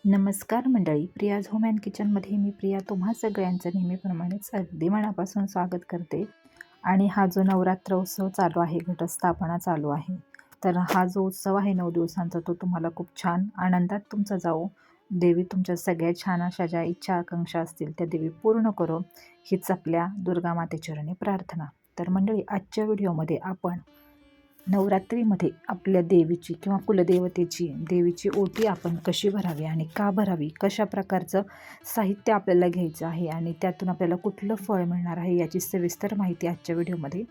नमस्कार मंडळी, Priya's home and किचनमध्ये मी प्रिया तुम्हा सगळ्यांचं नेहमीप्रमाणेच अगदी मनापासून स्वागत करते. आणि हा जो नवरात्र उत्सव चालू आहे, घटस्थापना चालू आहे, तर हा जो उत्सव आहे 9 दिवसांचा तो तुम्हाला खूप छान आनंदात तुमचा जाओ. देवी तुमच्या सगळ्या छान अशा ज्या इच्छा आकांक्षा असतील त्या देवी पूर्ण करो, हीच आपल्या दुर्गा मातेचरणी प्रार्थना. तर मंडळी, आजच्या व्हिडिओमध्ये आपण नवरात्रीमध्ये आपल्या देवीची किंवा कुलदेवतेची देवीची ओटी आपण कशी भरावी आणि का भरावी, कशा प्रकारचं साहित्य आपल्याला घ्यायचं आहे आणि त्यातून आपल्याला कुठलं फळ मिळणार आहे याची सविस्तर माहिती आजच्या व्हिडिओमध्ये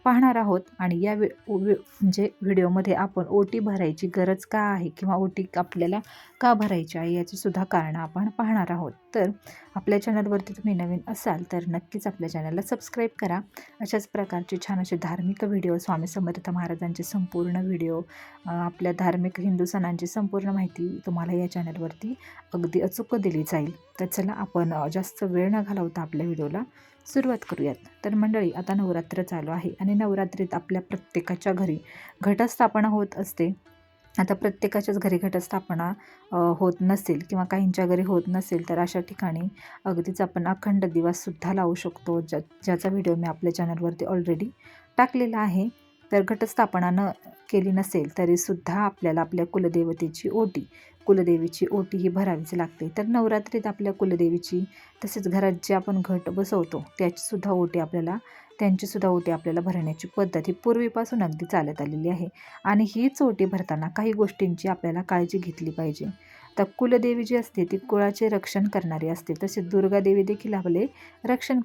पाहणार आहोत. आणि या म्हणजे व्हिडिओमध्ये आपण ओटी भरायची गरज का आहे किंवा ओटी आपल्याला का भरायची आहे याची सुद्धा कारणं आपण पाहणार आहोत. तर आपल्या चॅनलवरती तुम्ही नवीन असाल तर नक्कीच आपल्या चॅनलला सबस्क्राईब करा. अशाच प्रकारचे छान असे धार्मिक व्हिडिओ, स्वामी समर्थ महाराजांचे संपूर्ण व्हिडिओ, आपल्या धार्मिक हिंदू सणांची संपूर्ण माहिती तुम्हाला या चॅनलवरती अगदी अचूक दिली जाईल. तर चला आपण जास्त वेळ न घालवता आपल्या व्हिडिओला सुरुवात करूयात. तर मंडळी, आता नवरात्र चालू आहे आणि नवरात्रीत आपल्या प्रत्येकाच्या घरी घटस्थापना होत असते. आता प्रत्येकाच्याच घरी घटस्थापना होत नसेल किंवा काहींच्या घरी होत नसेल तर अशा ठिकाणी अगदीच आपण अखंड दिवाससुद्धा लावू शकतो, ज्याचा व्हिडिओ मी आपल्या चॅनलवरती ऑलरेडी टाकलेला आहे. तर घटस्थापना केली नसेल तरीसुद्धा आपल्याला आपल्या कुलदेवीची ओटी ही भरावीच लागते. तर नवरात्रीत आपल्या कुलदेवीची तसेच घरात जे आपण घट बसवतो त्यांचीसुद्धा ओटी आपल्याला भरण्याची पद्धत ही पूर्वीपासून अगदी चालत आलेली आहे. आणि हीच ओटी भरताना काही गोष्टींची आपल्याला काळजी घेतली पाहिजे. तर कुलदेवी जी असते ती कुळाचे रक्षण करणारी असते, तसेच दुर्गा देवी देखील आपले रक्षण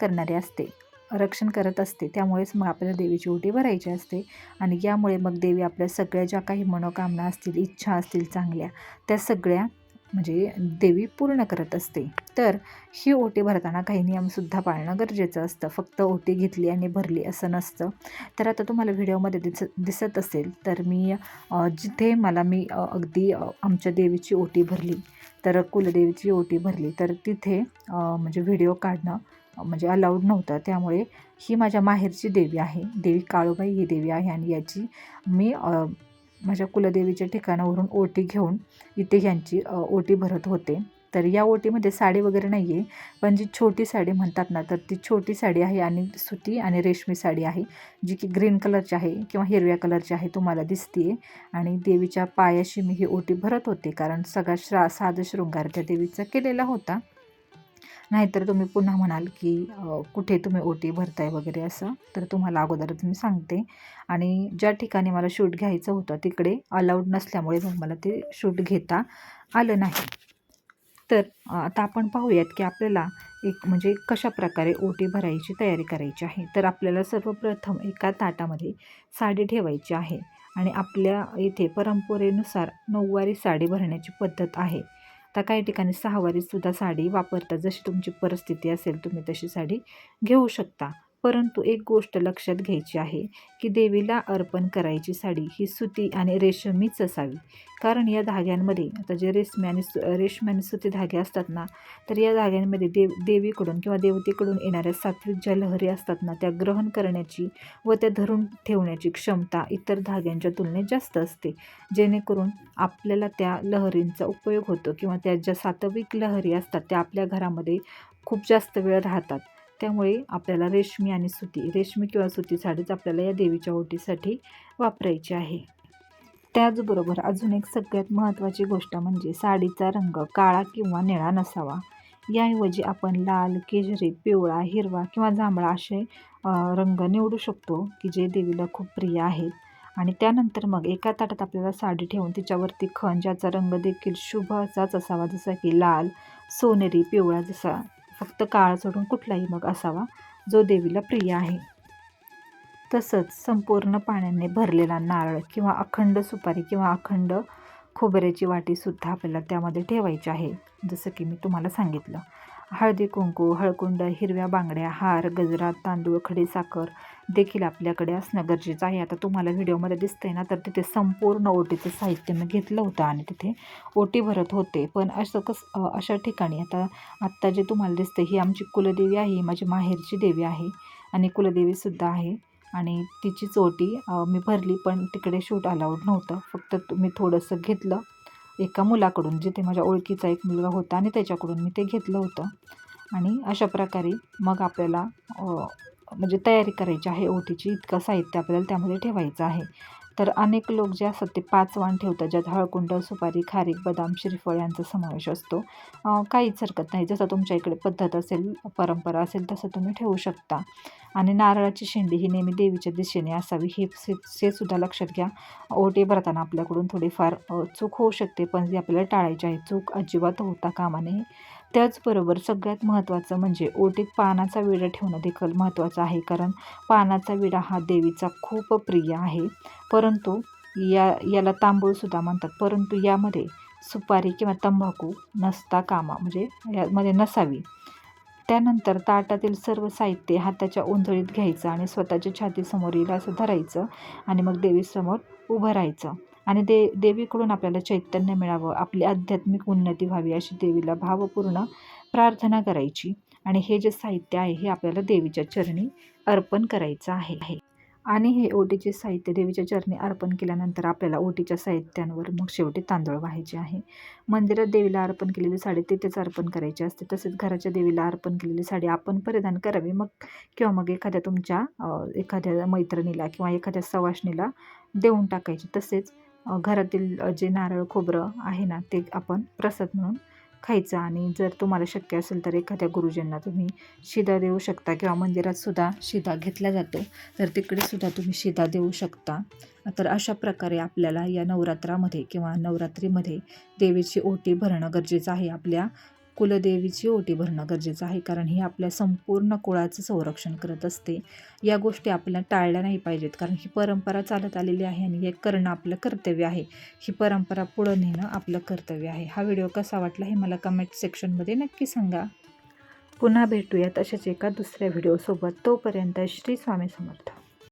करत असते. त्यामुळेच मग आपल्याला देवीची ओटी भरायची असते. आणि यामुळे मग देवी आपल्या सगळ्या ज्या काही मनोकामना असतील, इच्छा असतील चांगल्या, त्या सगळ्या म्हणजे देवी पूर्ण करत असते. तर ही ओटी भरताना काही नियमसुद्धा पाळणं गरजेचं असतं. फक्त ओटी घेतली आणि भरली असं नसतं. तर आता तुम्हाला व्हिडिओमध्ये दिसत असेल तर मी जिथे मी अगदी आमच्या देवीची ओटी भरली, तर कुलदेवीची ओटी भरली, तर तिथे म्हणजे व्हिडिओ काढणं म्हणजे अलाउड नव्हतं. त्यामुळे ही माझ्या माहेरची देवी आहे, देवी काळूबाई ही देवी आहे. आणि याची मी माझ्या कुलदेवीच्या ठिकाणावरून ओटी घेऊन इथे ह्यांची ओटी भरत होते. तर या ओटीमध्ये साडी वगैरे नाही आहे, पण जी छोटी साडी म्हणतात ना, तर ती छोटी साडी आहे आणि सुती आणि रेशमी साडी आहे, जी की ग्रीन कलरची आहे किंवा हिरव्या कलरची आहे, तुम्हाला दिसते. आणि देवीच्या पायाशी मी ही ओटी भरत होते, कारण सगळा साज शृंगार त्या देवीचा केलेला होता. नाहीतर तुम्ही पुन्हा म्हणाल की कुठे तुम्ही ओटी भरताय वगैरे असं, तर तुम्हाला अगोदरच मी सांगते. आणि ज्या ठिकाणी मला शूट घ्यायचं होतं तिकडे अलाउड नसल्यामुळे मग मला ते शूट घेता आलं नाही. तर आता आपण पाहूयात की आपल्याला म्हणजे कशा प्रकारे ओटी भरायची तयारी करायची आहे. तर आपल्याला सर्वप्रथम एका ताटामध्ये साडी ठेवायची आहे आणि आपल्या इथे परंपरेनुसार 9वारी साडी भरण्याची पद्धत आहे. तर काही ठिकाणी 6वारीसुद्धा साडी वापरतात, जशी तुमची परिस्थिती असेल तुम्ही तशी साडी घेऊ शकता. परंतु एक गोष्ट लक्षात घ्यायची आहे की देवीला अर्पण करायची साडी ही सुती आणि रेशमीच असावी. कारण या धाग्यांमध्ये आता जे रेशमी आणि सुती धागे असतात ना, तर या धाग्यांमध्ये देवीकडून किंवा देवतेकडून येणाऱ्या सात्विक ज्या लहरी असतात ना, त्या ग्रहण करण्याची व त्या धरून ठेवण्याची क्षमता इतर धाग्यांच्या तुलनेत जास्त असते. जेणेकरून आपल्याला त्या लहरींचा उपयोग होतो किंवा त्या ज्या सात्विक लहरी असतात त्या आपल्या घरामध्ये खूप जास्त वेळ राहतात. त्यामुळे आपल्याला रेशमी किंवा सुती साडीच आपल्याला या देवीच्या ओटीसाठी वापरायची आहे. त्याचबरोबर अजून एक सगळ्यात महत्त्वाची गोष्ट म्हणजे साडीचा रंग काळा किंवा निळा नसावा. याऐवजी आपण लाल, केशरी, पिवळा, हिरवा किंवा जांभळा असे रंग निवडू शकतो की जे देवीला खूप प्रिय आहेत. आणि त्यानंतर मग एका ताटात आपल्याला साडी ठेवून तिच्यावरती खण, ज्याचा रंग देखील शुभ असाच असावा, जसा की लाल, सोनेरी, पिवळा, जसा फक्त काळा सोडून कुठलाही मग असावा जो देवीला प्रिय आहे. तसंच संपूर्ण पाण्याने भरलेला नारळ किंवा अखंड सुपारी किंवा अखंड खोबऱ्याची वाटीसुद्धा आपल्याला त्यामध्ये ठेवायची आहे, जसं की मी तुम्हाला सांगितलं. हळदी कुंकू, हळकुंड, हिरव्या बांगड्या, हार, गजरा, तांदूळ, खडीसाखर देखील आपल्याकडे असणं गरजेचं आहे. आता तुम्हाला व्हिडिओमध्ये दिसतंय ना, तर तिथे संपूर्ण ओटीचं साहित्य मी घेतलं होतं आणि तिथे ओटी भरत होते. पण अशा ठिकाणी आत्ता जे तुम्हाला दिसतं ही आमची कुलदेवी आहे, ही माझी माहेरची देवी आहे आणि कुलदेवीसुद्धा आहे. आणि तिचीच ओटी मी भरली, पण तिकडे शूट अलाउड नव्हतं. फक्त मी थोडंसं घेतलं एका मुलाकडून, जिथे माझ्या ओळखीचा एक मुलगा होता आणि त्याच्याकडून मी ते घेतलं होतं. आणि अशा प्रकारे मग आपल्याला म्हणजे तयारी करायची आहे ओटीची. इतकं साहित्य आपल्याला त्यामध्ये ठेवायचं आहे. तर अनेक लोक जे असतात ते 5 वाण ठेवतात, ज्यात हळकुंड, सुपारी, खारीक, बदाम, श्रीफळ यांचा समावेश असतो. काहीच हरकत नाही, जसं तुमच्या इकडे पद्धत असेल, परंपरा असेल तसं तुम्ही ठेवू शकता. आणि नारळाची शेंडी ही नेहमी देवीच्या दिशेने असावी, हे सुद्धा लक्षात घ्या. ओटी भरताना आपल्याकडून थोडीफार चूक होऊ शकते, पण ती आपल्याला टाळायची आहे. चूक अजिबात होता कामा नये. त्याचबरोबर सगळ्यात महत्त्वाचं म्हणजे ओटीत पानाचा विडा ठेवणं देखील महत्त्वाचं आहे, कारण पानाचा विडा हा देवीचा खूप प्रिय आहे. परंतु याला तांबूळसुद्धा म्हणतात, परंतु यामध्ये सुपारी किंवा तंबाखू नसता कामा, म्हणजे यामध्ये नसावी. त्यानंतर ताटातील सर्व साहित्य हाताच्या उंजळीत घ्यायचं आणि स्वतःच्या छातीसमोर येईल असं धरायचं आणि मग देवीसमोर उभं राहायचं. आणि देवीकडून आपल्याला चैतन्य मिळावं, आपली आध्यात्मिक उन्नती व्हावी अशी देवीला भावपूर्ण प्रार्थना करायची. आणि हे जे साहित्य आहे हे आपल्याला देवीच्या चरणी अर्पण करायचं आहे. आणि हे ओटीचे साहित्य देवीच्या चरणी अर्पण केल्यानंतर आपल्याला ओटीच्या साहित्यांवर मग शेवटी तांदूळ वाहायचे आहे. मंदिरात देवीला अर्पण केलेली साडी तिथेच अर्पण करायची असते. तसेच घराच्या देवीला अर्पण केलेली साडी आपण परिधान करावी, मग किंवा मग एखाद्या तुमच्या एखाद्या मैत्रिणीला किंवा एखाद्या सवाष्णीला देऊन टाकायची. तसेच घरातील जे नारळ खोबरं आहे ना, ते आपण प्रसाद म्हणून खायचं. आणि जर तुम्हाला शक्य असेल तर एखाद्या गुरुजींना तुम्ही शिदा देऊ शकता, किंवा मंदिरात सुद्धा शिदा घेतला जातो, तर तिकडे सुद्धा तुम्ही शिदा देऊ शकता. तर अशा प्रकारे आपल्याला या नवरात्रामध्ये किंवा नवरात्रीमध्ये देवीची ओटी भरणं गरजेचं आहे. आपल्या कुलदेवीची ओटी भरणं गरजेचं आहे, कारण ही आपल्या संपूर्ण कुळाचं संरक्षण करत असते. या गोष्टी आपल्याला टाळल्या नाही पाहिजेत, कारण ही परंपरा चालत आलेली आहे आणि हे करणं आपलं कर्तव्य आहे. ही परंपरा पुढं नेणं आपलं कर्तव्य आहे. हा व्हिडिओ कसा वाटला हे मला कमेंट सेक्शनमध्ये नक्की सांगा. पुन्हा भेटूयात अशाच एका दुसऱ्या व्हिडिओसोबत. तोपर्यंत श्री स्वामी समर्थ.